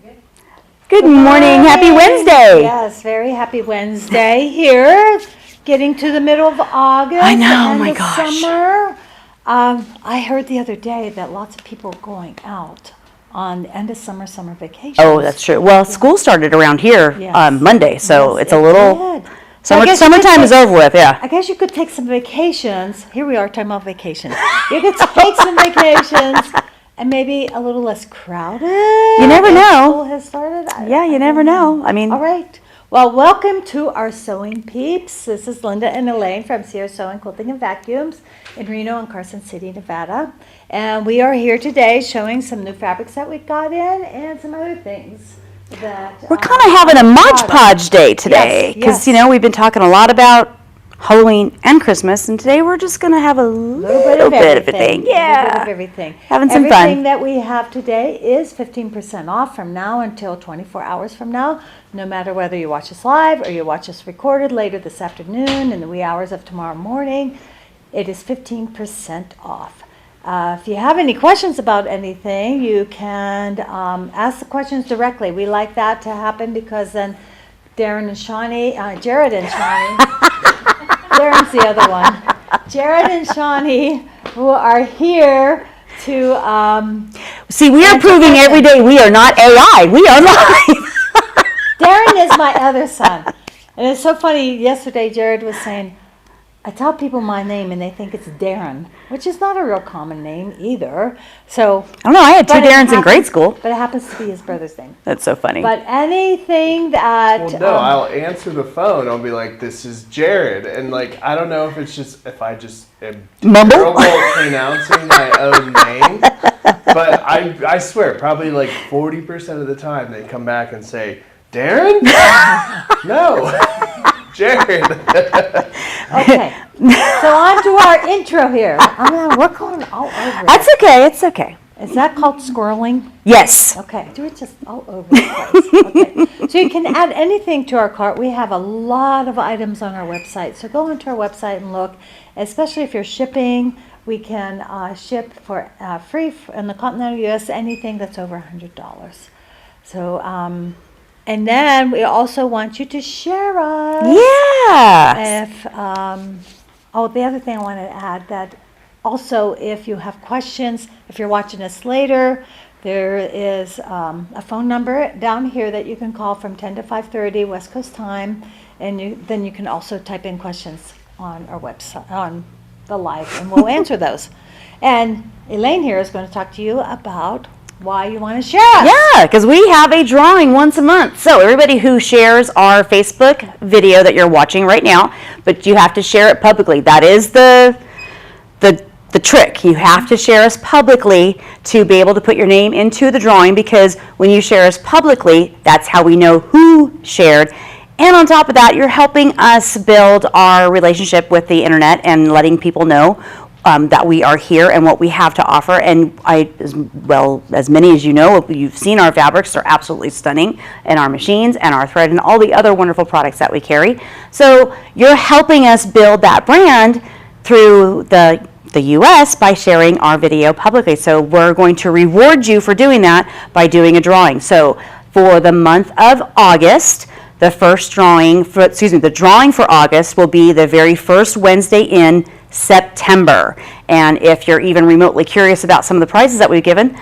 Good morning. Happy Wednesday. Yes, very happy Wednesday here. Getting to the middle of August. I know, and my the gosh. Summer. I heard the other day that lots of people are going out on the end of summer vacations. Oh, that's true. Well, school started around here Yes. Monday, so Yes, it's a it little did. So I guess you could summertime is take- over with. Yeah. I guess you could take some vacations. Here we are talking about vacations. You could take some vacations and maybe a little less crowded. You never if know. School has started. Yeah, you never know. I mean, All right. Well, welcome to our sewing peeps. This is Linda and Elaine from Sierra Sewing, Quilting and Vacuums in Reno and Carson City, Nevada. And we are here today showing some new fabrics that we got in and some other things that we're kind of having a Mod Podge day today because yes. we've been talking a lot about Halloween and Christmas, and today we're just going to have a little bit of everything. A little bit Yeah. of everything. Having some fun. Everything that we have today is 15% off from now until 24 hours from now, no matter whether you watch us live or you watch us recorded later this afternoon in the wee hours of tomorrow morning. It is 15% off. If you have any questions about anything, you can ask the questions directly. We like that to happen because then Jared and Shawnee, Darren's the other one. Jared and Shawnee, who are here to See, we are proving every day we are not AI. We are live. Darren is my other son. And it's so funny, yesterday Jared was saying, I tell people my name and they think it's Darren, which is not a real common name either. So I don't know. I had two but it Darrens in grade happens- school. But it happens to be his brother's name. That's so funny. But anything that Well, no, I'll answer the phone. I'll be like, "This is Jared," and like, I don't know if it's just if I just am Mumble? terrible at pronouncing my own name, but I swear, probably like 40% of the time they come back and say, "Darren?" No, Jared. Okay. So on to our intro here. We're going all over That's it. okay. It's okay. Is that called squirreling? Yes. Okay, do it just all over the place. Okay, so you can add anything to our cart. We have a lot of items on our website, so go onto our website and look. Especially if you're shipping, we can ship for free in the continental U.S. anything that's over $100. So, and then we also want you to share us. Yeah. If the other thing I wanted to add that also if you have questions, if you're watching us later, there is a phone number down here that you can call from 10 to 5:30 West Coast time, and then you can also type in questions on our website on the live, and we'll answer those. And Elaine here is going to talk to you about why you want to share us. Yeah, because we have a drawing once a month. So everybody who shares our Facebook video that you're watching right now, but you have to share it publicly. That is the trick. You have to share us publicly to be able to put your name into the drawing, because when you share us publicly, that's how we know who shared. And on top of that, you're helping us build our relationship with the internet and letting people know that we are here and what we have to offer. And as many as you know, you've seen our fabrics. They're absolutely stunning, and our machines and our thread and all the other wonderful products that we carry. So you're helping us build that brand through the U.S. by sharing our video publicly. So we're going to reward you for doing that by doing a drawing. So for the month of August, the drawing for August will be the very first Wednesday in September. And if you're even remotely curious about some of the prizes that we've given,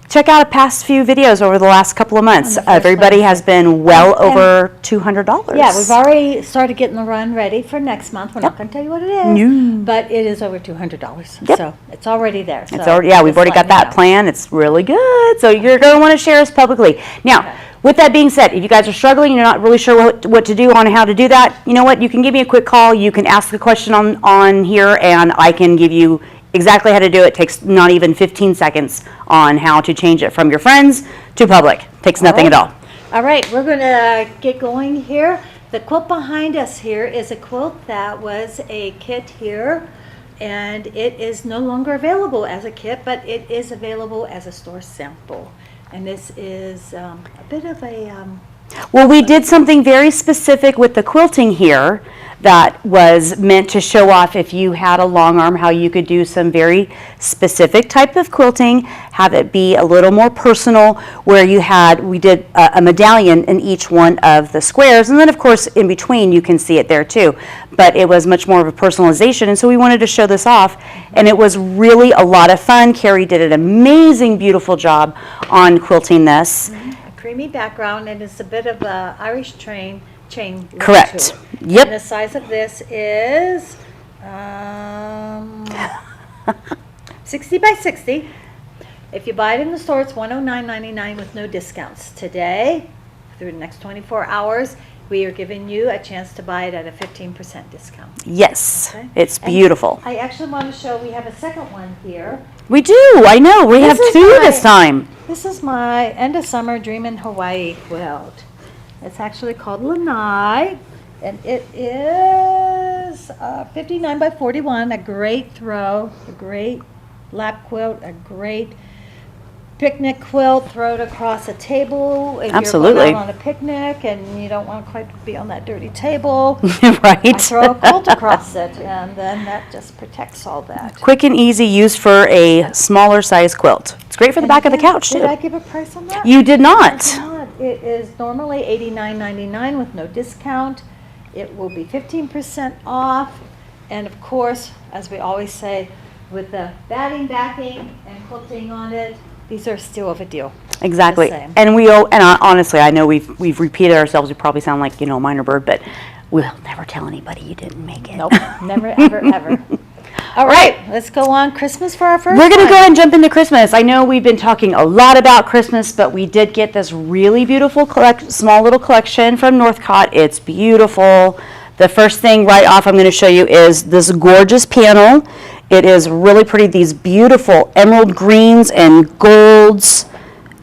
check out a past few videos over the last couple of months. Everybody has been well over $200. Yeah, we've already started getting the run ready for next month. We're not going to tell you what it is, but it is over $200. Yep. So it's already there. We've already got that plan. It's really good. So you're going to want to share us publicly. Now, with that being said, if you guys are struggling, you're not really sure what to do on how to do that, you know what? You can give me a quick call. You can ask a question on here, and I can give you exactly how to do it. It takes not even 15 seconds on how to change it from your friends to public. Takes nothing at all. All right, we're going to get going here. The quilt behind us here is a quilt that was a kit here, and it is no longer available as a kit, but it is available as a store sample. And this is a bit of a Well, we did something very specific with the quilting here that was meant to show off if you had a long arm, how you could do some very specific type of quilting, have it be a little more personal, where we did a medallion in each one of the squares, and then of course in between you can see it there too, but it was much more of a personalization, and so we wanted to show this off, and it was really a lot of fun. Carrie did an amazing, beautiful job on quilting this. A creamy background, and it's a bit of a Irish chain look Correct. to it. Yep. And the size of this is 60 by 60. If you buy it in the store, it's $109.99 with no discounts. Today, through the next 24 hours, we are giving you a chance to buy it at a 15% discount. Yes, Okay. it's And beautiful. I actually want to show, we have a second one here. We do, I know, we have This is two my- this time. This is my end of summer dream in Hawaii quilt. It's actually called Lanai, and it is 59 by 41, a great throw, a great lap quilt, a great picnic quilt, throw it across a table. If Absolutely. you're going out on a picnic and you don't want to quite be on that dirty table, Right? I throw a quilt across it, and then that just protects all that. Quick and easy use for a smaller size quilt. It's great for the And back of the again, couch Did I too. give a price on that? You did not. It's not. It is normally $89.99 with no discount. It will be 15% off. And of course, as we always say, with the batting backing and quilting on it, these are still of a deal. Exactly. The same. And honestly, I know we've repeated ourselves. We probably sound like, a minor bird, but we'll never tell anybody you didn't make it. Nope, never, ever, ever. All right, let's go on Christmas for our first We're going to go one. ahead and jump into Christmas. I know we've been talking a lot about Christmas, but we did get this really beautiful small little collection from Northcott. It's beautiful. The first thing right off I'm going to show you is this gorgeous panel. It is really pretty. These beautiful emerald greens and golds.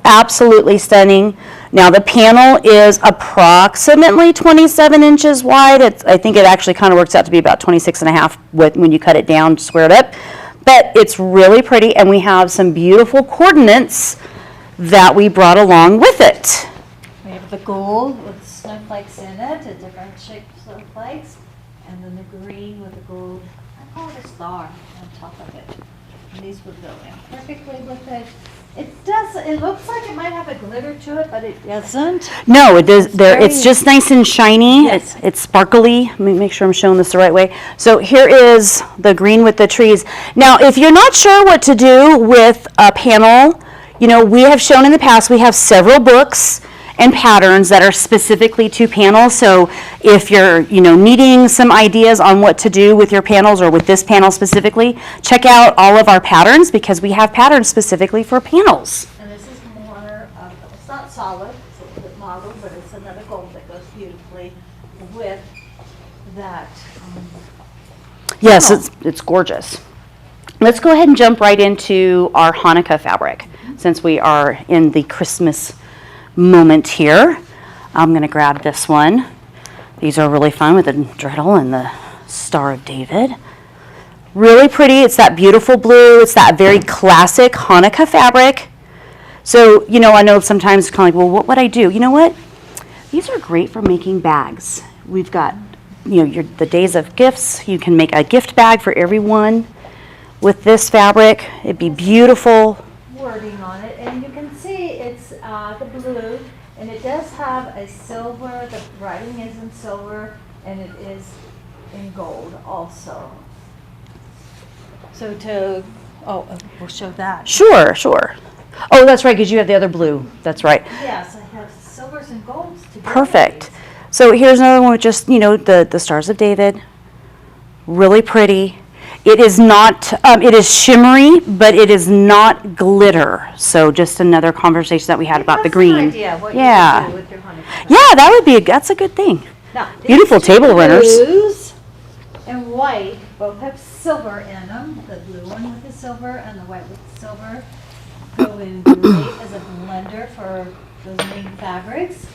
Absolutely stunning. Now the panel is approximately 27 inches wide. I think it actually kind of works out to be about 26 and a half when you cut it down, square it up. But it's really pretty, and we have some beautiful coordinates that we brought along with it. We have the gold with snowflakes in it, a different shaped snowflakes, and then the green with the gold, I call it a star on top of it. And these would go in perfectly with it. It looks like it might have a glitter to it, but it doesn't. No, it does. very- It's just nice and shiny. Yes. It's sparkly. Let me make sure I'm showing this the right way. So here is the green with the trees. Now, if you're not sure what to do with a panel, we have shown in the past, we have several books and patterns that are specifically to panels. So if you're, needing some ideas on what to do with your panels or with this panel specifically, check out all of our patterns because we have patterns specifically for panels. And this is more of, it's not solid, it's a little bit mottled, but it's another gold that goes beautifully with that. Yes, Wow. it's gorgeous. Let's go ahead and jump right into our Hanukkah fabric since we are in the Christmas moment here. I'm going to grab this one. These are really fun with the dreidel and the Star of David. Really pretty. It's that beautiful blue. It's that very classic Hanukkah fabric. So, I know sometimes it's kind of like, well, what would I do? You know what? These are great for making bags. We've got, the days of gifts. You can make a gift bag for everyone with this fabric. It'd be beautiful. Wording on it, and you can see it's the blue, and it does have a silver, the writing is in silver, and it is in gold also. So we'll show that. Sure. Oh, that's right, because you have the other blue. That's right. Yes, I have silvers and golds together. Perfect. So here's another one with just, the Stars of David. Really pretty. It is not, it is shimmery, but it is not glitter. So just another conversation that we had about the green. That's an idea what Yeah. you would do with your Hanukkah. Yeah, that's a good thing. Now, these Beautiful two table runners. Blues and white both have silver in them. The blue one with the silver and the white with the silver go in great as a blender for those main fabrics.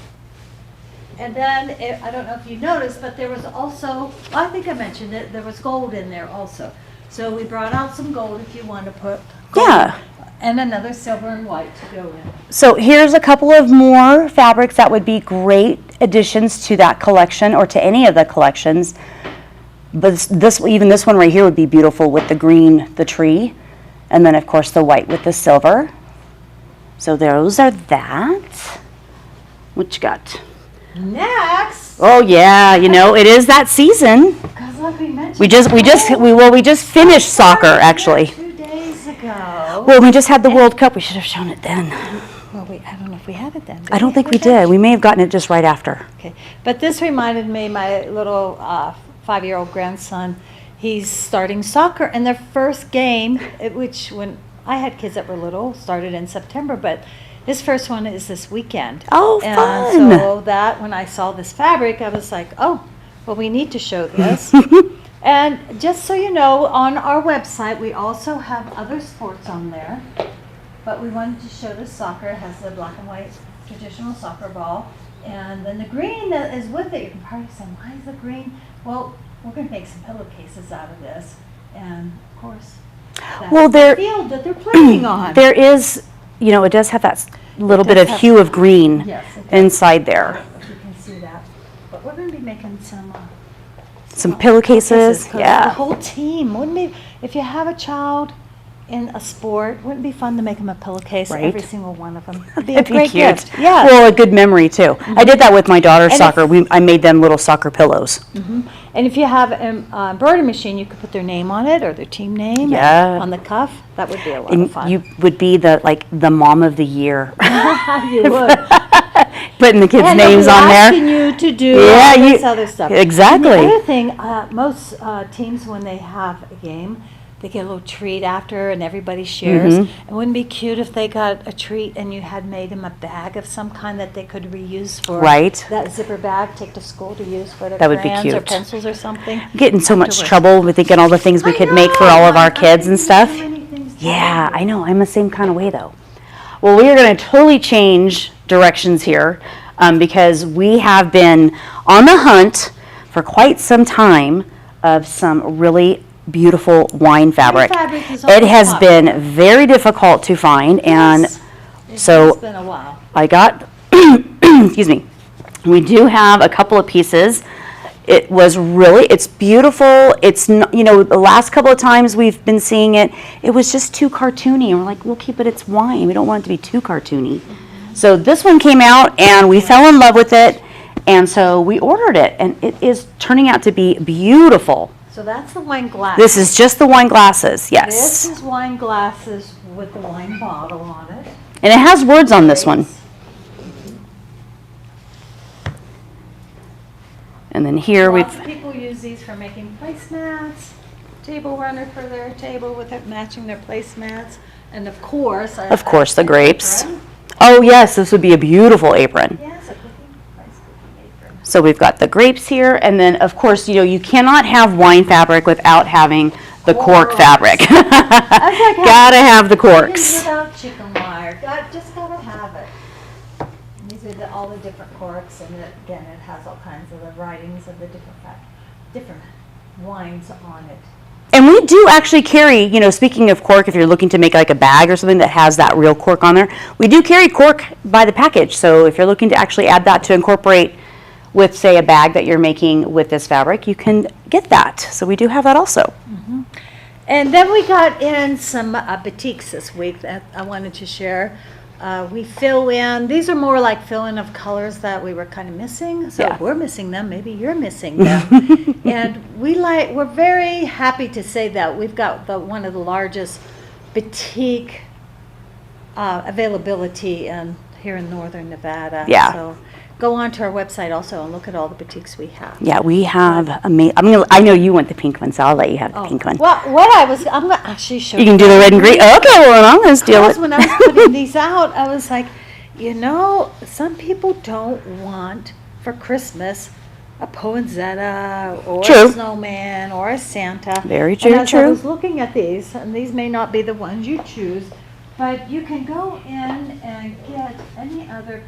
And then, I don't know if you noticed, but there was also, I think I mentioned it, there was gold in there also. So we brought out some gold if you want to put gold. Yeah. And another silver and white to go in. So here's a couple of more fabrics that would be great additions to that collection or to any of the collections. But even this one right here would be beautiful with the green, the tree, and then of course the white with the silver. So those are that. What you got? Next, Oh yeah, you know, it is that season. because like we mentioned. We just finished soccer actually. 2 days ago. Well, we just had the World Cup. We should have shown it then. Well, I don't know if we had it then. I don't think we did. We may have gotten it just right after. Okay, but this reminded me, my little 5-year-old grandson, he's starting soccer, and their first game, which when I had kids that were little, started in September, but his first one is this weekend. Oh, and fun. so that, when I saw this fabric, I was like, oh, well, we need to show this. And just so you know, on our website, we also have other sports on there. But we wanted to show the soccer. It has the black and white traditional soccer ball. And then the green that is with it. You can probably say, why is the green? Well, we're going to make some pillowcases out of this. And of course, that's Well, the field that they're playing on. There is, you know, it does have that little bit does of have hue of green Yes, it does. inside there. If you can see that. But we're going to be making some Some pillowcases, 'cause the yeah. whole team. Wouldn't it, if you have a child in a sport, wouldn't it be fun to make them a pillowcase? Right. Every single one of them. It'd be a That'd be great cute. gift. Yeah. Well, a good memory too. I did that with my daughter's And soccer. I made them little soccer pillows. And if you have an embroidery machine, you could put their name on it or their team name Yeah. on the cuff. That would be a lot of And fun. you would be the mom of the year, You would. putting the kids' And names they'll on be there. asking you to do Yeah, all this you- other stuff. exactly. And the other thing, most teams, when they have a game, they get a little treat after and everybody shares. Mhm. It wouldn't be cute if they got a treat and you had made them a bag of some kind that they could reuse for Right. that zipper bag, take to school to use for their That would be crayons or cute. pencils or something. Get in so much Afterwards. trouble with thinking all the things we I could make for know, all of our I'm kids and thinking stuff. so many things to Yeah, do. I know. I'm the same kind of way though. Well, we are going to totally change directions here because we have been on the hunt for quite some time of some really beautiful wine fabric. fabric is It always has popular. been very difficult to find, and Yes. so- It's been a while. I got, excuse me, we do have a couple of pieces. It's beautiful. It's, you know, the last couple of times we've been seeing it, it was just too cartoony. And we're like, we'll keep it's wine. We don't want it to be too cartoony. So this one came out and we fell in love with it. And so we ordered it and it is turning out to be beautiful. So that's the wine glass. This is just the wine glasses, This yes. is wine glasses with the wine bottle on it. And it has words on this one. And then here Lots we've, of people use these for making placemats, table runner for their table with it, matching their placemats. And of course. the grapes. apron. Oh yes, this would be a beautiful apron. Yes, a nice cooking apron. So we've got the grapes here, and then of course, you know, you cannot have wine fabric without having the cork Corks. fabric. Gotta have the These corks. without chicken wire, just gotta have it. These are all the different corks, and again, it has all kinds of the writings of the different wines on it. And we do actually carry, you know, speaking of cork, if you're looking to make like a bag or something that has that real cork on there, we do carry cork by the package. So if you're looking to actually add that to incorporate with, say, a bag that you're making with this fabric, you can get that. So we do have that also. And then we got in some batiks this week that I wanted to share. We fill in, these are more like fill-in of colors that we were kind of missing. So Yeah. if we're missing them, maybe you're missing them. And we're very happy to say that we've got one of the largest batik availability here in northern Nevada. Yeah. So go on to our website also and look at all the batiks we have. Yeah, we have I know you want the pink one, so I'll let you have the pink one. Well, I'm going to actually show You can do the red and green. Okay, well, I'm going to steal Because it. when I was putting these out, I was like, you know, some people don't want for Christmas a poinsettia or True. a snowman or a Santa. Very And true, as I true. was looking at these, and these may not be the ones you choose, but you can go in and get any other,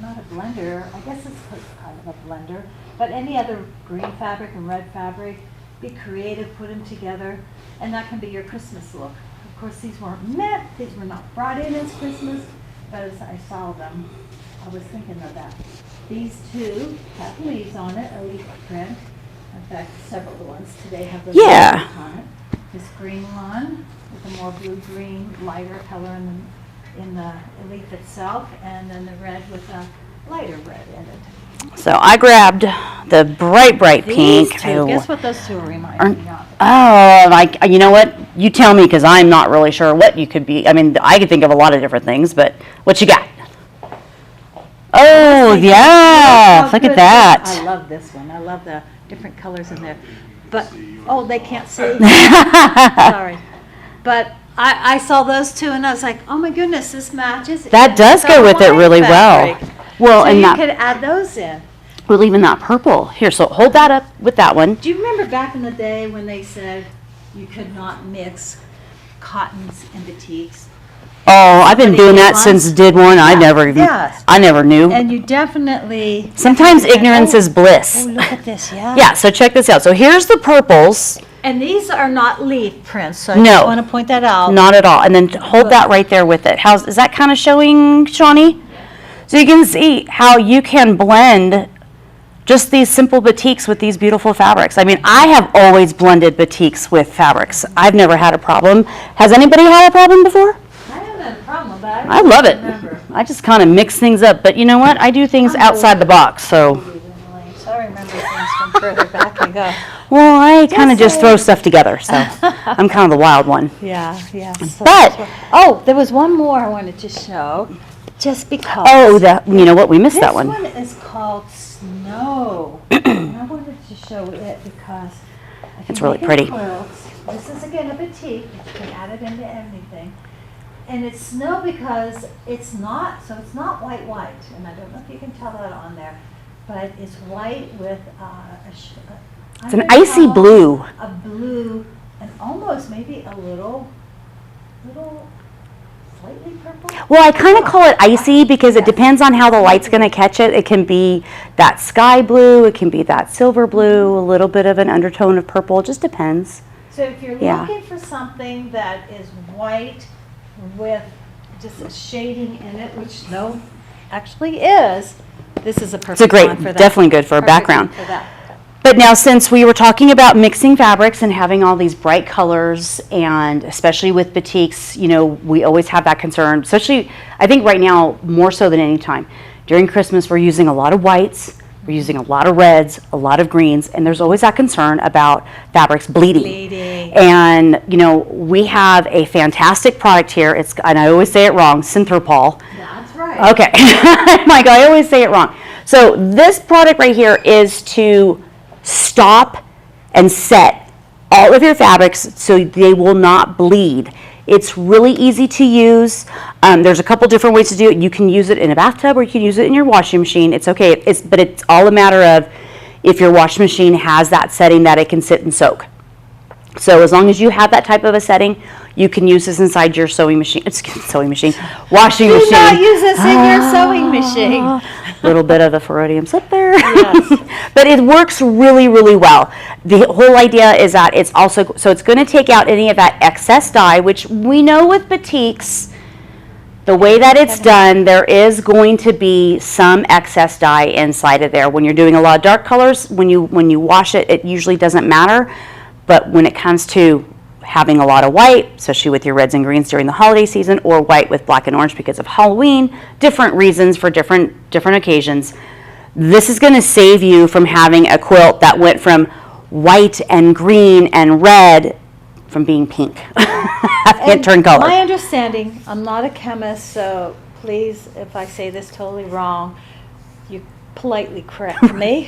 not a blender, I guess it's kind of a blender, but any other green fabric and red fabric, be creative, put them together, and that can be your Christmas look. Of course, these weren't meant, these were not brought in as Christmas, but as I saw them, I was thinking of that. These two have leaves on it, a leaf print. In fact, several of the ones today have the Yeah. leaves on it. This green one with a more blue-green, lighter color in the leaf itself, and then the red with a lighter red in it. So I grabbed the bright These pink. two, guess what those two remind Aren't- me of? Oh, like, you know what? You tell me, because I'm not really sure what you could be. I mean, I could think of a lot of different things, but what you got? Oh, yeah, look at I that. love this one. I love the different colors in there. But, oh, they can't see. Sorry. But I saw those two and I was like, oh my goodness, this matches. That does go with it really well. Well, So and you that, could add those in. well, even that purple. Here, so hold that up with that one. Do you remember back in the day when they said you could not mix cottons and batiks? Oh, I've been Somebody doing did that once? since did one. I Yeah, never even, yes. I never knew. And you definitely. Sometimes ignorance is Oh, bliss. look at this, yeah. Yeah, so check this out. So here's the purples. And these are not leaf prints, so I No. just want to point that out. Not at all. And then hold that right there with it. How's, is that kind of showing, Shawnee? So you can see how you can blend just these simple batiks with these beautiful fabrics. I mean, I have always blended batiks with fabrics. I've never had a problem. Has anybody had a problem before? I haven't had a problem, but I love it. remember. I just kind of mix things up. But you know what? I do things outside the box. So, So I remember things from further back ago. well, I kind of Just just throw stuff together. So I'm kind of the wild one. Yeah, yeah. So But- that's what- oh, there was one more I wanted to show, just because. Oh, you know what? We missed that one. This one is called Snow. And I wanted to show it because. if It's you really make pretty. quilts, this is again a batik, you can add it into anything. And it's snow because it's not, so it's not white, and I don't know if you can tell that on there, but it's white with It's an icy blue. A blue, and almost maybe a little slightly purple. Well, I kind of call it icy because it depends on how the light's going to catch it. It can be that sky blue, it can be that silver blue, a little bit of an undertone of purple. It just depends. So if you're Yeah. looking for something that is white with just a shading in it, which snow actually is, this is a perfect It's a great, one for that. definitely good for a Perfect background. one for that. But now, since we were talking about mixing fabrics and having all these bright colors, and especially with batiks, you know, we always have that concern, especially, I think right now, more so than any time. During Christmas, we're using a lot of whites, we're using a lot of reds, a lot of greens, and there's always that concern about fabrics bleeding. Bleeding. And, you know, we have a fantastic product here. It's, and I always say it wrong, Synthropol. That's right. Okay, Mike, I always say it wrong. So this product right here is to stop and set all of your fabrics so they will not bleed. It's really easy to use. There's a couple different ways to do it. You can use it in a bathtub or you can use it in your washing machine. It's okay, but it's all a matter of if your washing machine has that setting that it can sit and soak. So as long as you have that type of a setting, you can use this inside your washing machine. Do not use this in your sewing machine. Little bit of a Freudian slip there. Yes. But it works really, really well. The whole idea is that it's also, so it's going to take out any of that excess dye, which we know with batiks, the way that it's done, there is going to be some excess dye inside of there. When you're doing a lot of dark colors, when you wash it, it usually doesn't matter. But when it comes to having a lot of white, especially with your reds and greens during the holiday season, or white with black and orange because of Halloween, different reasons for different occasions, this is going to save you from having a quilt that went from white and green and red from being pink. It turned color. My understanding, I'm not a chemist, so please, if I say this totally wrong, you politely correct me.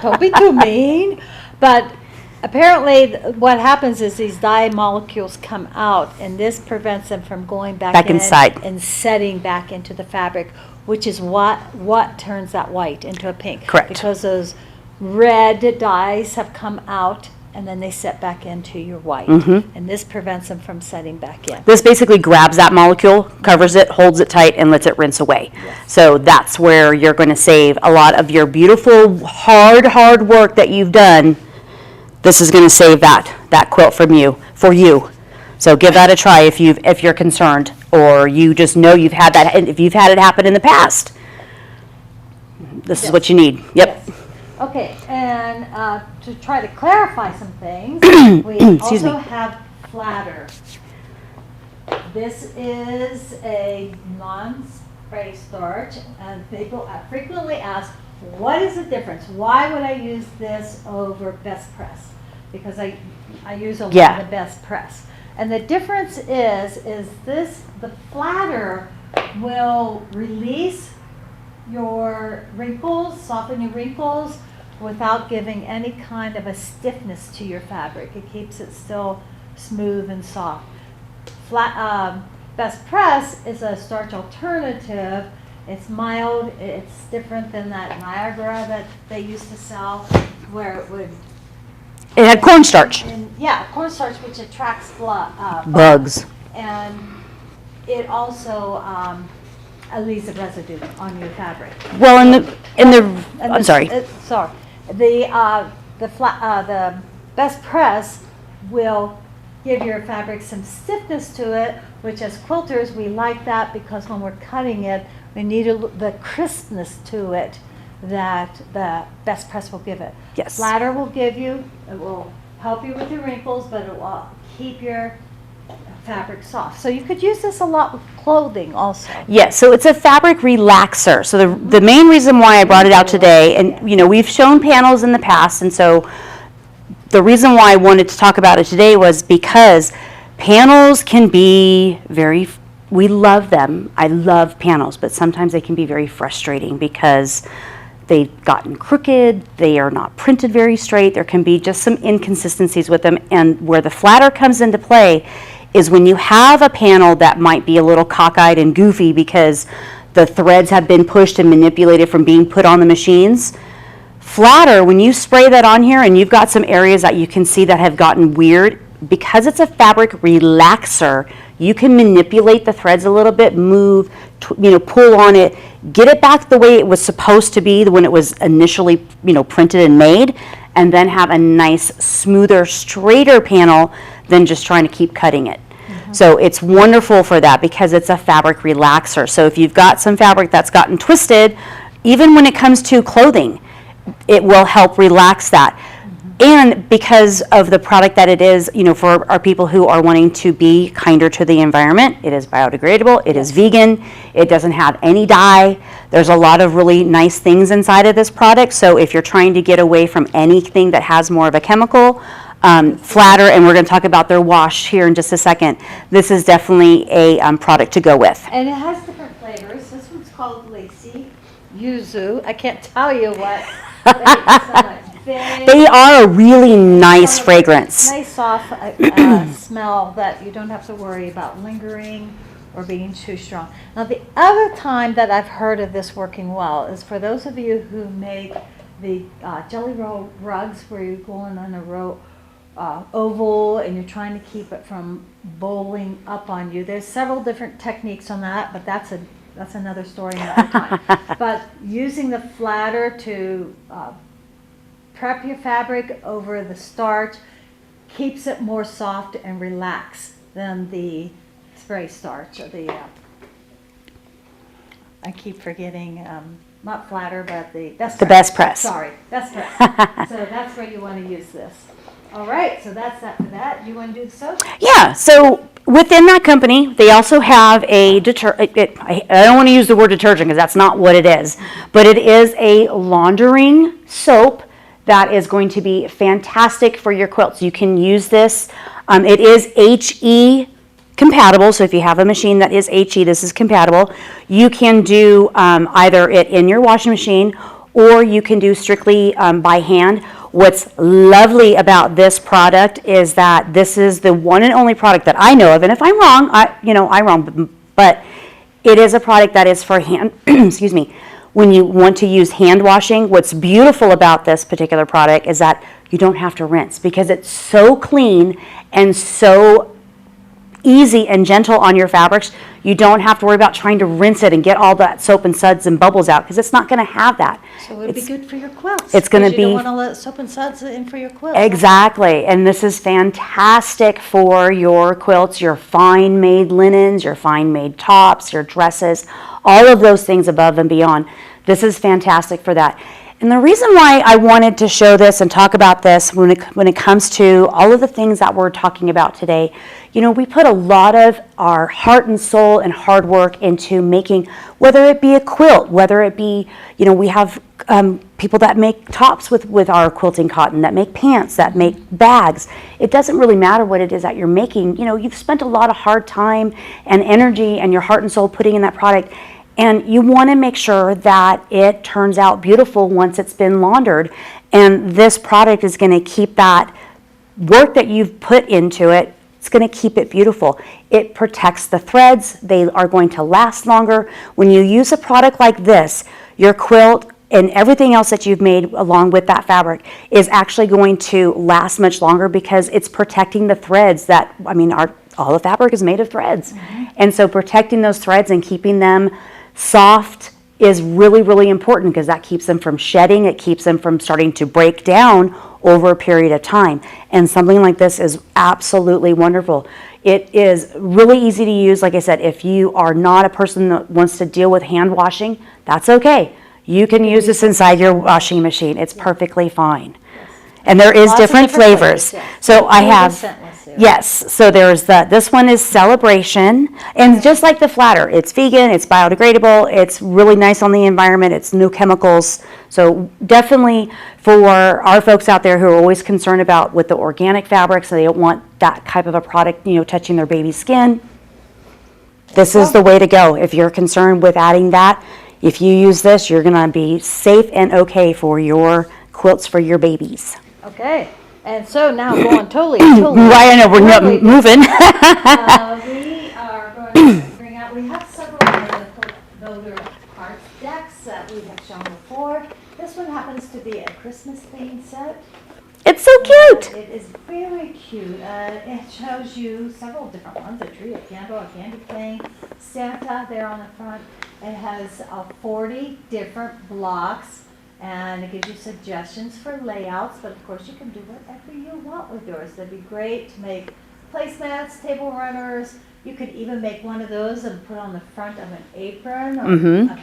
Don't be too mean. But apparently, what happens is these dye molecules come out, and this prevents them from going back inside. and setting back into the fabric, which is what turns that white into a pink. Correct. Because those red dyes have come out, and then they set back into your white. Mm-hmm. And this prevents them from setting back in. This basically grabs that molecule, covers it, holds it tight, and lets it rinse away. So that's where you're going to save a lot of your beautiful, hard work that you've done. This is going to save that quilt for you. So give that a try if you're concerned, or you just know you've had that, and if you've had it happen in the past. This is what you need. Yep. Yes. Okay, and to try to clarify some things, we Excuse also me. have flatter. This is a non-spray starch, and people frequently ask, what is the difference? Why would I use this over Best Press? Because I use a lot Yeah. of the Best Press. And the difference is this, the flatter will release your wrinkles, soften your wrinkles, without giving any kind of a stiffness to your fabric. It keeps it still smooth and soft. Best Press is a starch alternative. It's mild. It's different than that Niagara that they used to sell, where it would. It had cornstarch. Yeah, cornstarch, which attracts Bugs. and it also leaves a residue on your fabric. Well, And I'm sorry. Sorry. The Best Press will give your fabric some stiffness to it, which as quilters, we like that because when we're cutting it, we need the crispness to it that the Best Press will give it. Yes. Flatter will give you, it will help you with your wrinkles, but it will keep your fabric soft. So you could use this a lot with clothing also. Yes, so it's a fabric relaxer. So the main reason why I brought it out today, and we've shown panels in the past, and so the reason why I wanted to talk about it today was because panels can be we love them. I love panels, but sometimes they can be very frustrating because they've gotten crooked, they are not printed very straight, there can be just some inconsistencies with them, and where the flatter comes into play is when you have a panel that might be a little cockeyed and goofy because the threads have been pushed and manipulated from being put on the machines. Flatter, when you spray that on here and you've got some areas that you can see that have gotten weird, because it's a fabric relaxer, you can manipulate the threads a little bit, move, pull on it, get it back the way it was supposed to be when it was initially, printed and made, and then have a nice, smoother, straighter panel than just trying to keep cutting it. So it's wonderful for that because it's a fabric relaxer. So if you've got some fabric that's gotten twisted, even when it comes to clothing, it will help relax that. And because of the product that it is, for our people who are wanting to be kinder to the environment, it is biodegradable, it is vegan, it doesn't have any dye. There's a lot of really nice things inside of this product. So if you're trying to get away from anything that has more of a chemical, Flatter, and we're going to talk about their wash here in just a second, this is definitely a product to go with. And it has different flavors. This one's called Lacy Yuzu. I can't tell you what. They are a really nice fragrance. Nice soft smell that you don't have to worry about lingering or being too strong. Now the other time that I've heard of this working well is for those of you who make the jelly roll rugs where you're going on a oval and you're trying to keep it from bowling up on you. There's several different techniques on that, but that's another story another time. But using the flatter to prep your fabric over the starch keeps it more soft and relaxed than the spray starch or the I keep forgetting not flatter but the Best Press. Sorry, Best Press. So that's where you want to use this. All right, so that's that for that. You want to do the soap? Yeah, so within that company, they also have a I don't want to use the word detergent because that's not what it is, but it is a laundering soap that is going to be fantastic for your quilts. You can use this. It is HE compatible, so if you have a machine that is HE, this is compatible. You can do either it in your washing machine or you can do strictly by hand. What's lovely about this product is that this is the one and only product that I know of, and if I'm wrong, I'm wrong, but it is a product that is for hand, excuse me, when you want to use hand washing. What's beautiful about this particular product is that you don't have to rinse because it's so clean and so easy and gentle on your fabrics. You don't have to worry about trying to rinse it and get all that soap and suds and bubbles out because it's not going to have that. So it'd be good for your quilts. It's gonna 'cause you don't be- want to let soap and suds in for your quilts. Exactly, and this is fantastic for your quilts, your fine made linens, your fine made tops, your dresses, all of those things above and beyond. This is fantastic for that. And the reason why I wanted to show this and talk about this when it comes to all of the things that we're talking about today, you know, we put a lot of our heart and soul and hard work into making, whether it be a quilt, whether it be, you know, we have people that make tops with our quilting cotton, that make pants, that make bags. It doesn't really matter what it is that you're making. You know, you've spent a lot of hard time and energy and your heart and soul putting in that product. And you want to make sure that it turns out beautiful once it's been laundered. And this product is going to keep that work that you've put into it, it's going to keep it beautiful. It protects the threads. They are going to last longer. When you use a product like this, your quilt and everything else that you've made along with that fabric is actually going to last much longer because it's protecting the threads that, I mean, all the fabric is made of threads. And so protecting those threads and keeping them soft is really, really important because that keeps them from shedding. It keeps them from starting to break down over a period of time. And something like this is absolutely wonderful. It is really easy to use. Like I said, if you are not a person that wants to deal with hand washing, that's okay. You can use this inside your washing machine. It's perfectly fine. And there is Lots of different different flavors. flavors, yeah. So I Really have, scentless here. yes, so there's this one is Celebration, and just like the Flatter, it's vegan, it's biodegradable, it's really nice on the environment, it's no chemicals. So definitely for our folks out there who are always concerned about with the organic fabrics, so they don't want that type of a product, you know, touching their baby's skin, this is the way to go. If you're concerned with adding that, if you use this, you're gonna be safe and okay for your quilts for your babies. Okay, and so now going totally. Right, I know, we're not totally moving. We are going to bring out, we have several of the quilt builder parts decks that we have shown before. This one happens to be a Christmas themed set. It's so cute. It is very cute. It shows you several different ones, a tree, a candle, a candy cane, Santa there on the front. It has 40 different blocks. And it gives you suggestions for layouts, but of course you can do whatever you want with yours. That'd be great to make placemats, table runners. You could even make one of those and put on the front of an apron or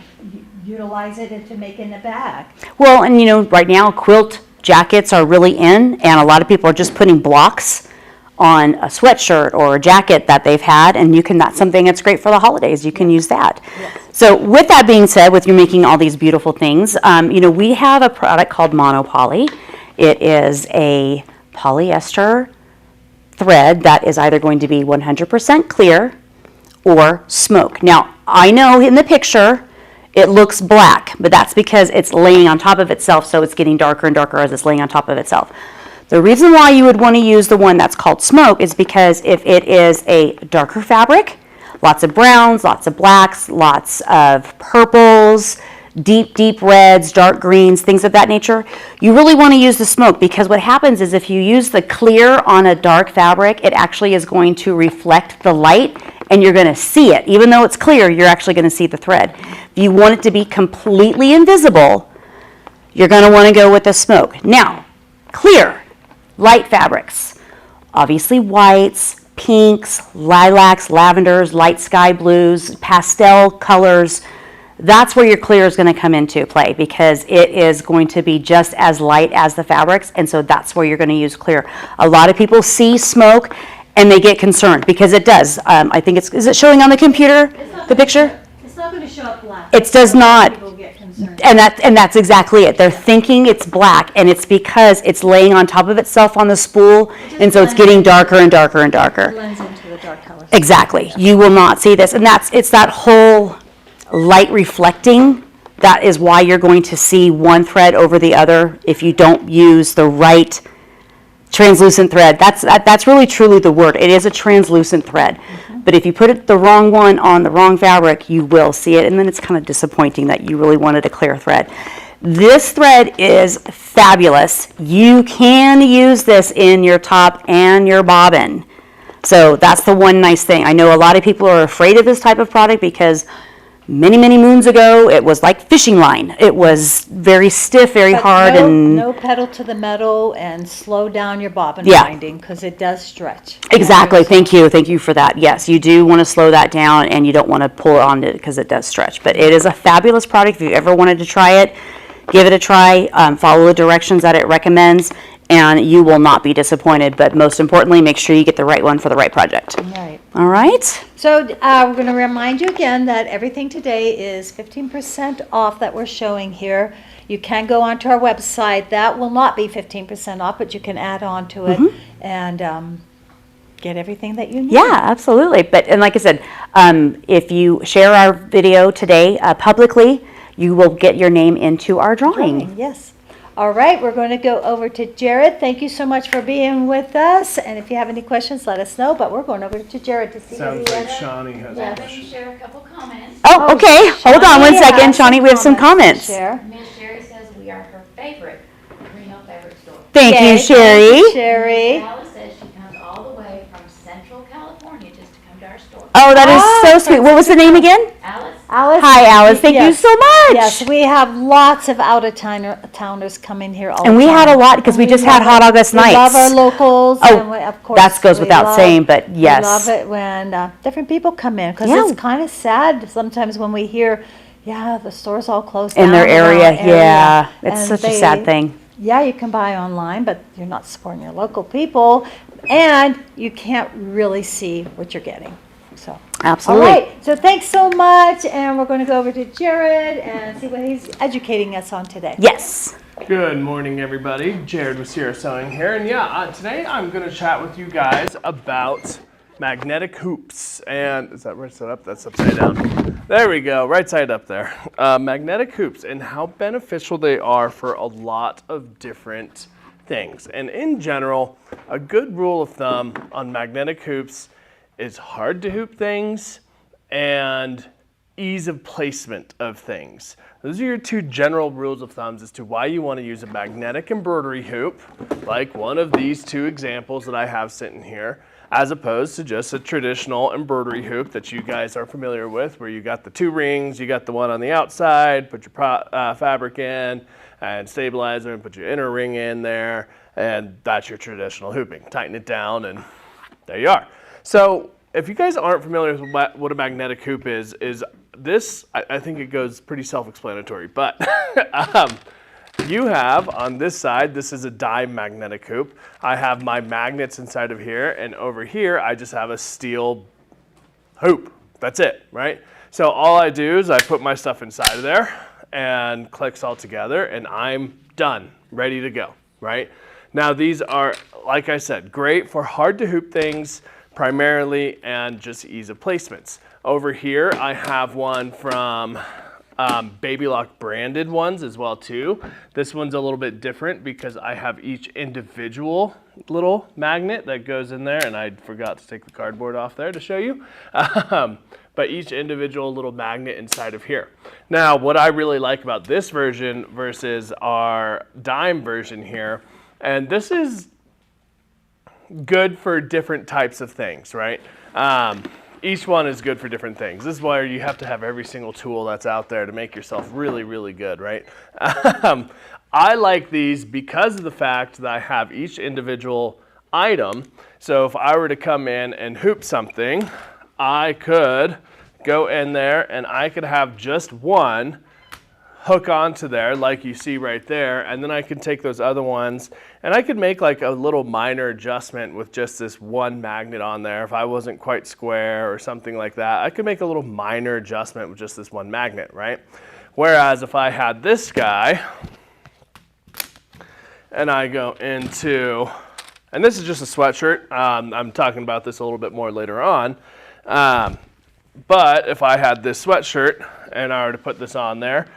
utilize it into making a bag. Well, and you know, right now quilt jackets are really in, and a lot of people are just putting blocks on a sweatshirt or a jacket that they've had, and that's something that's great for the holidays. You can use that. Yes. So with that being said, with you making all these beautiful things, you know, we have a product called Monopoly. It is a polyester thread that is either going to be 100% clear or smoke. Now, I know in the picture it looks black, but that's because it's laying on top of itself, so it's getting darker and darker as it's laying on top of itself. The reason why you would want to use the one that's called smoke is because if it is a darker fabric, lots of browns, lots of blacks, lots of purples, deep reds, dark greens, things of that nature, you really want to use the smoke because what happens is if you use the clear on a dark fabric, it actually is going to reflect the light and you're going to see it. Even though it's clear, you're actually going to see the thread. If you want it to be completely invisible, you're going to want to go with the smoke. Now, clear. Light fabrics, obviously whites, pinks, lilacs, lavenders, light sky blues, pastel colors. That's where your clear is going to come into play because it is going to be just as light as the fabrics, and so that's where you're going to use clear. A lot of people see smoke and they get concerned because it does. I think is it showing on the computer, the picture? It's not going to show up black. It does not. People get concerned. And that's exactly it. They're thinking it's black, and it's because it's laying on top of itself on the spool, and so it's getting darker and darker and darker. It blends into the dark colors. Exactly. You will not see this, and it's that whole light reflecting. That is why you're going to see one thread over the other if you don't use the right translucent thread. That's really truly the word. It is a translucent thread. But if you put the wrong one on the wrong fabric, you will see it, and then it's kind of disappointing that you really wanted a clear thread. This thread is fabulous. You can use this in your top and your bobbin. So that's the one nice thing. I know a lot of people are afraid of this type of product because many, many moons ago, it was like fishing line. It was very stiff, very But hard, and no pedal to the metal and slow down your bobbin Yeah. winding because it does stretch. exactly. Thank you for that. Yes, you do want to slow that down, and you don't want to pull on it because it does stretch. But it is a fabulous product. If you ever wanted to try it, give it a try. Follow the directions that it recommends, and you will not be disappointed. But most importantly, make sure you get the right one for the right project. Right. All right. So we're going to remind you again that everything today is 15% off that we're showing here. You can go onto our website. That will not be 15% off, but you can add on to it and get everything that you need. Yeah, absolutely. And like I said, if you share our video today publicly, you will get your name into our drawing. Yes. All right, we're going to go over to Jared. Thank you so much for being with us. And if you have any questions, let us know. But we're going over to Jared to see Sounds what he like has. Shawnee has a Let question. me share a couple comments. Oh, okay. Hold on one Shawnee second. has Shawnee, we have some to comments. share. Miss Sherry says we are her favorite Reno favorite store. Thank Yay, you, Sherry. thank you, Sherry. Alice says she comes all the way from Central California just to come to our store. Oh, that is Ah, so sweet. What was the name again? Alice, Alice. Hi, Alice. Thank you Yes. so much. Yes, we have lots of out-of-towners coming here all the time. And we had a lot because we just had Hot August We love our nights. locals. Oh, and of course, that goes we without saying, but yes. We love it when different people come in because Yeah. it's kind of sad sometimes when we hear, yeah, the store's all closed down. In their area, our yeah. It's And such a sad thing. Yeah, you can buy online, but you're not supporting your local people, and you can't really see what you're getting. So. Absolutely. All right, so thanks so much, and we're going to go over to Jared and see what he's educating us on today. Yes. Good morning, everybody. Jared with Sierra Sewing here, and today I'm going to chat with you guys about magnetic hoops. And is that right side up? That's upside down. There we go, right side up there. Magnetic hoops and how beneficial they are for a lot of different things. And in general, a good rule of thumb on magnetic hoops is hard to hoop things and ease of placement of things. Those are your two general rules of thumbs as to why you want to use a magnetic embroidery hoop, like one of these two examples that I have sitting here, as opposed to just a traditional embroidery hoop that you guys are familiar with, where you got the two rings, you got the one on the outside, put your fabric in, and stabilize it, and put your inner ring in there, and that's your traditional hooping. Tighten it down, and there you are. So if you guys aren't familiar with what a magnetic hoop is this, I think it goes pretty self-explanatory, but you have on this side, this is a dime magnetic hoop. I have my magnets inside of here, and over here, I just have a steel hoop. That's it, right? So all I do is I put my stuff inside of there and clicks all together, and I'm done, ready to go, right? Now these are, like I said, great for hard to hoop things, primarily, and just ease of placements. Over here, I have one from Baby Lock branded ones as well too. This one's a little bit different because I have each individual little magnet that goes in there, and I forgot to take the cardboard off there to show you. But each individual little magnet inside of here. Now, what I really like about this version versus our dime version here, and this is good for different types of things, right? Each one is good for different things. This is why you have to have every single tool that's out there to make yourself really, really good, right? I like these because of the fact that I have each individual item. So if I were to come in and hoop something, I could go in there and I could have just one hook onto there like you see right there, and then I can take those other ones and I could make like a little minor adjustment with just this one magnet on there. If I wasn't quite square or something like that, I could make a little minor adjustment with just this one magnet, right? Whereas if I had this guy and I go into, and this is just a sweatshirt, I'm talking about this a little bit more later on, but if I had this sweatshirt and I were to put this on there,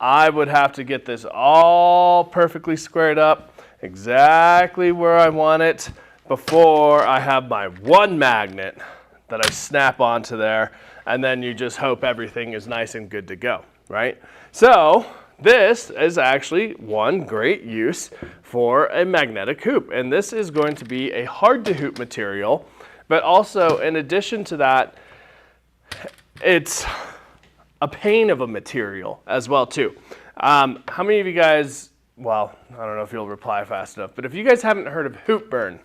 I would have to get this all perfectly squared up, exactly where I want it, before I have my one magnet that I snap onto there, and then you just hope everything is nice and good to go, right? So this is actually one great use for a magnetic hoop, and this is going to be a hard to hoop material. But also, in addition to that, it's a pain of a material as well too. How many of you guys, well, I don't know if you'll reply fast enough, but if you guys haven't heard of hoop burn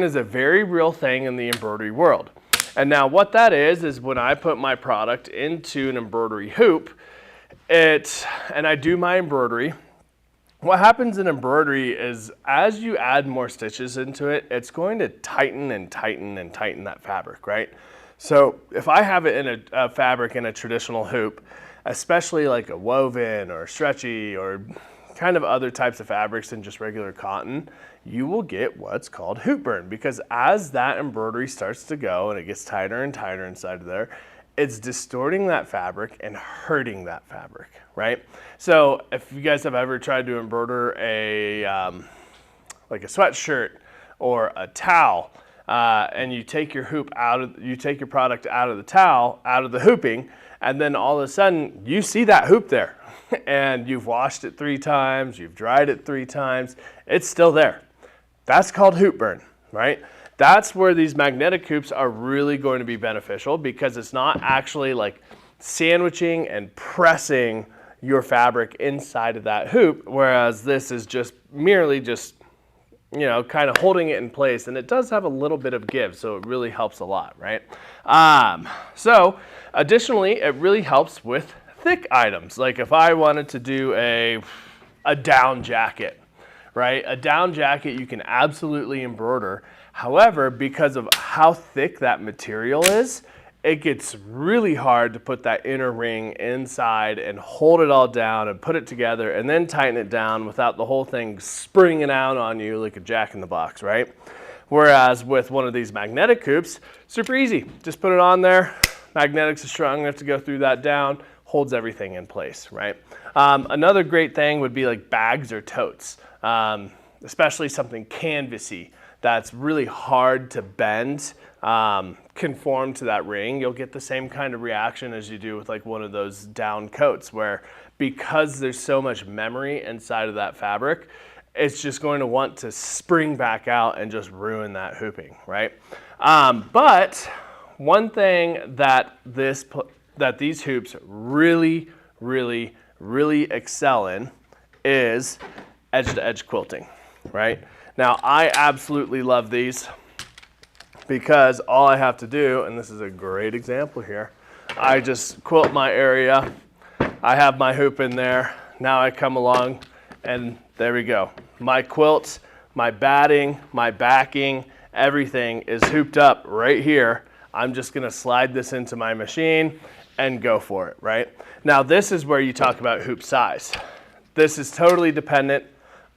is a very real thing in the embroidery world. And now what that is when I put my product into an embroidery hoop, and I do my embroidery, what happens in embroidery is as you add more stitches into it, it's going to tighten and tighten and tighten that fabric, right? So if I have it in a fabric in a traditional hoop, especially like a woven or stretchy or kind of other types of fabrics than just regular cotton, you will get what's called hoop burn, because as that embroidery starts to go and it gets tighter and tighter inside of there, it's distorting that fabric and hurting that fabric, right? So if you guys have ever tried to embroider like a sweatshirt or a towel, and you take your product out of the towel, out of the hooping, and then all of a sudden you see that hoop there, and you've washed it 3 times, you've dried it 3 times, it's still there. That's called hoop burn, right? That's where these magnetic hoops are really going to be beneficial, because it's not actually like sandwiching and pressing your fabric inside of that hoop, whereas this is just merely just, you know, kind of holding it in place, and it does have a little bit of give, so it really helps a lot, right? So additionally, it really helps with thick items. Like if I wanted to do a down jacket, right? A down jacket you can absolutely embroider. However, because of how thick that material is, it gets really hard to put that inner ring inside and hold it all down and put it together and then tighten it down without the whole thing springing out on you like a jack-in-the-box, right? Whereas with one of these magnetic hoops, super easy. Just put it on there. Magnetics are strong enough to go through that down, holds everything in place, right? Another great thing would be like bags or totes, especially something canvasy that's really hard to bend, conform to that ring. You'll get the same kind of reaction as you do with like one of those down coats, where because there's so much memory inside of that fabric, it's just going to want to spring back out and just ruin that hooping, right? But one thing that these hoops really, really, really excel in is edge-to-edge quilting, right? Now, I absolutely love these because all I have to do, and this is a great example here, I just quilt my area, I have my hoop in there, now I come along and there we go. My quilt, my batting, my backing, everything is hooped up right here. I'm just gonna slide this into my machine and go for it, right? Now this is where you talk about hoop size. This is totally dependent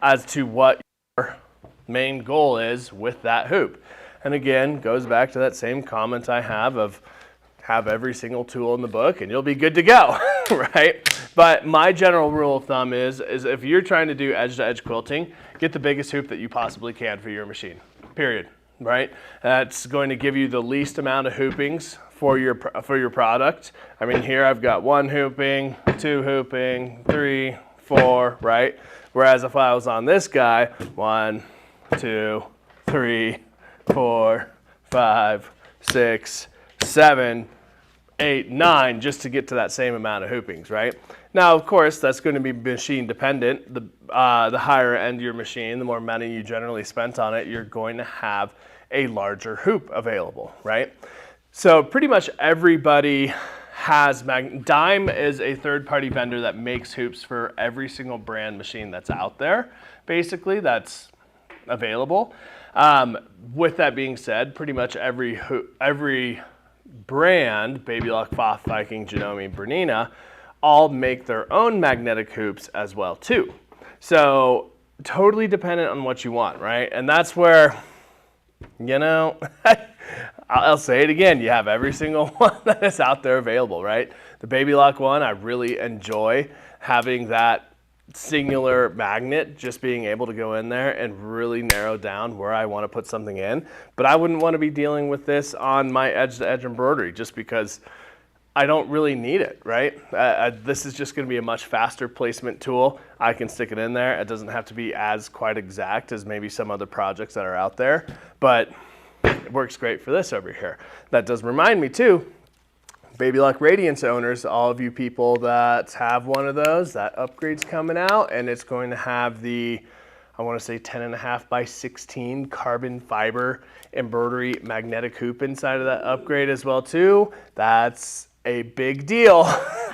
as to what your main goal is with that hoop. And again, goes back to that same comment I have of have every single tool in the book and you'll be good to go, right? But my general rule of thumb is if you're trying to do edge-to-edge quilting, get the biggest hoop that you possibly can for your machine, period, right? That's going to give you the least amount of hoopings for your product. I mean, here I've got 1 hooping, 2 hooping, 3, 4, right? Whereas if I was on this guy, 1, 2, 3, 4, 5, 6, 7, 8, 9, just to get to that same amount of hoopings, right? Now, of course, that's going to be machine dependent. The higher end your machine, the more money you generally spent on it, you're going to have a larger hoop available, right? So pretty much everybody has, Dime is a third-party vendor that makes hoops for every single brand machine that's out there, basically, that's available. With that being said, pretty much every brand, Baby Lock, Pfaff, Viking, Janome, Bernina, all make their own magnetic hoops as well too. So totally dependent on what you want, right? And that's where, you know, I'll say it again, you have every single one that is out there available, right? The Baby Lock one, I really enjoy having that singular magnet, just being able to go in there and really narrow down where I want to put something in. But I wouldn't want to be dealing with this on my edge-to-edge embroidery just because I don't really need it, right? This is just going to be a much faster placement tool. I can stick it in there. It doesn't have to be as quite exact as maybe some other projects that are out there. But it works great for this over here. That does remind me too, Baby Luck Radiance owners, all of you people that have one of those, that upgrade's coming out, and it's going to have the, I want to say 10.5 by 16 carbon fiber embroidery magnetic hoop inside of that upgrade as well too. That's a big deal.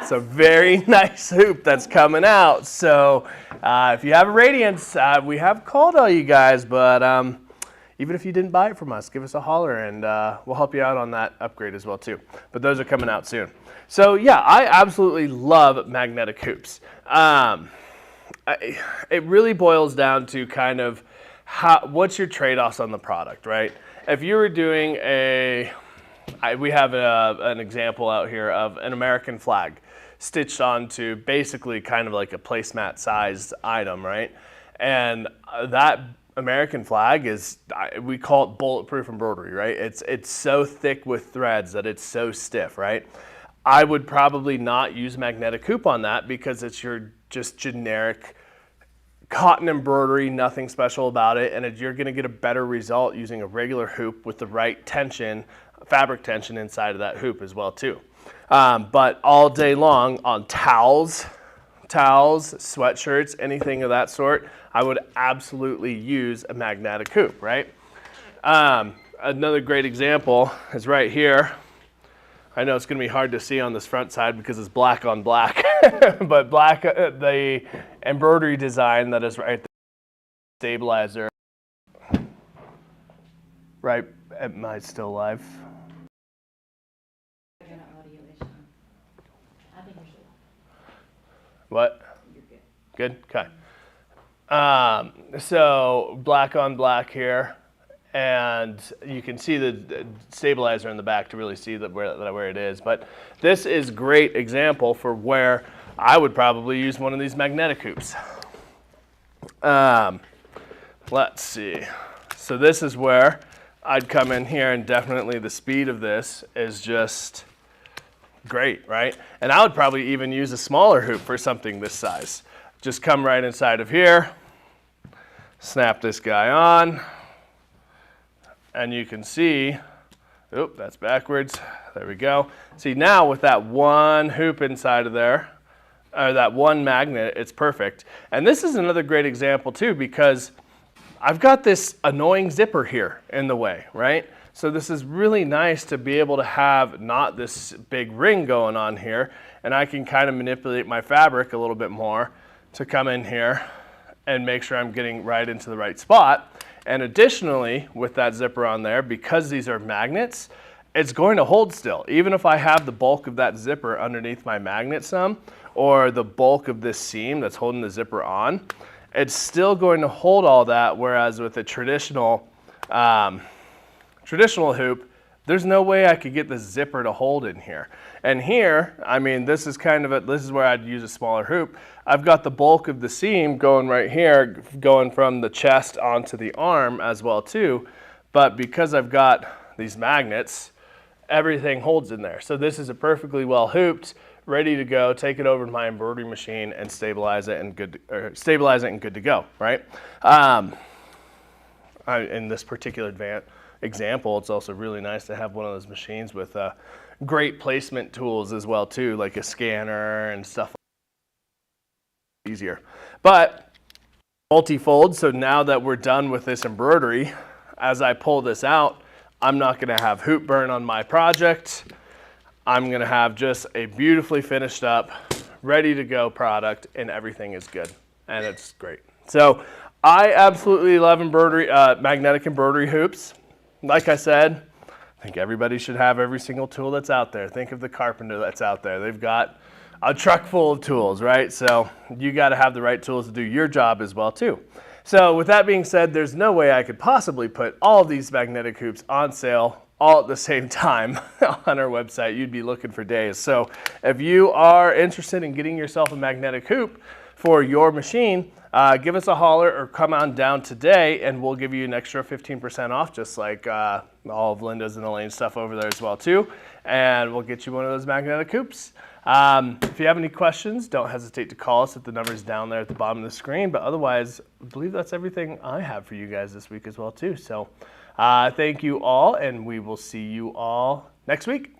It's a very nice hoop that's coming out. So if you have a Radiance, we have called all you guys, but even if you didn't buy it from us, give us a holler and we'll help you out on that upgrade as well too. But those are coming out soon. So yeah, I absolutely love magnetic hoops. It really boils down to kind of what's your trade-offs on the product, right? If you were doing we have an example out here of an American flag stitched onto basically kind of like a placemat sized item, right? And that American flag is, we call it bulletproof embroidery, right? It's so thick with threads that it's so stiff, right? I would probably not use magnetic hoop on that because it's your just generic cotton embroidery, nothing special about it, and you're gonna get a better result using a regular hoop with the right tension, fabric tension inside of that hoop as well too. But all day long on towels, sweatshirts, anything of that sort, I would absolutely use a magnetic hoop, right? Another great example is right here. I know it's going to be hard to see on this front side because it's black on black, but black, the embroidery design that is right there, stabilizer, right, am I still live? What? Good? Okay. So black on black here, and you can see the stabilizer in the back to really see where it is. But this is a great example for where I would probably use one of these magnetic hoops. Let's see. So this is where I'd come in here, and definitely the speed of this is just great, right? And I would probably even use a smaller hoop for something this size. Just come right inside of here, snap this guy on, and you can see, oop, that's backwards. There we go. See, now with that one hoop inside of there, or that one magnet, it's perfect. And this is another great example too, because I've got this annoying zipper here in the way, right? So this is really nice to be able to have not this big ring going on here, and I can kind of manipulate my fabric a little bit more to come in here and make sure I'm getting right into the right spot. And additionally, with that zipper on there, because these are magnets, it's going to hold still. Even if I have the bulk of that zipper underneath my magnet some, or the bulk of this seam that's holding the zipper on, it's still going to hold all that, whereas with a traditional hoop, there's no way I could get the zipper to hold in here. And here, I mean, this is where I'd use a smaller hoop. I've got the bulk of the seam going right here, going from the chest onto the arm as well too. But because I've got these magnets, everything holds in there. So this is a perfectly well hooped, ready to go, take it over to my embroidery machine and stabilize it and good to go, right? In this particular example, it's also really nice to have one of those machines with great placement tools as well too, like a scanner and stuff like that. Easier. But multi-fold, so now that we're done with this embroidery, as I pull this out, I'm not going to have hoop burn on my project. I'm going to have just a beautifully finished up, ready to go product, and everything is good, and it's great. So I absolutely love embroidery, magnetic embroidery hoops. Like I said, I think everybody should have every single tool that's out there. Think of the carpenter that's out there. They've got a truck full of tools, right? So you got to have the right tools to do your job as well too. So with that being said, there's no way I could possibly put all these magnetic hoops on sale all at the same time on our website. You'd be looking for days. So if you are interested in getting yourself a magnetic hoop for your machine, give us a holler or come on down today, and we'll give you an extra 15% off, just like all of Linda's and Elaine's stuff over there as well too. And we'll get you one of those magnetic hoops. If you have any questions, don't hesitate to call us at the numbers down there at the bottom of the screen. But otherwise, I believe that's everything I have for you guys this week as well too. So thank you all, and we will see you all next week.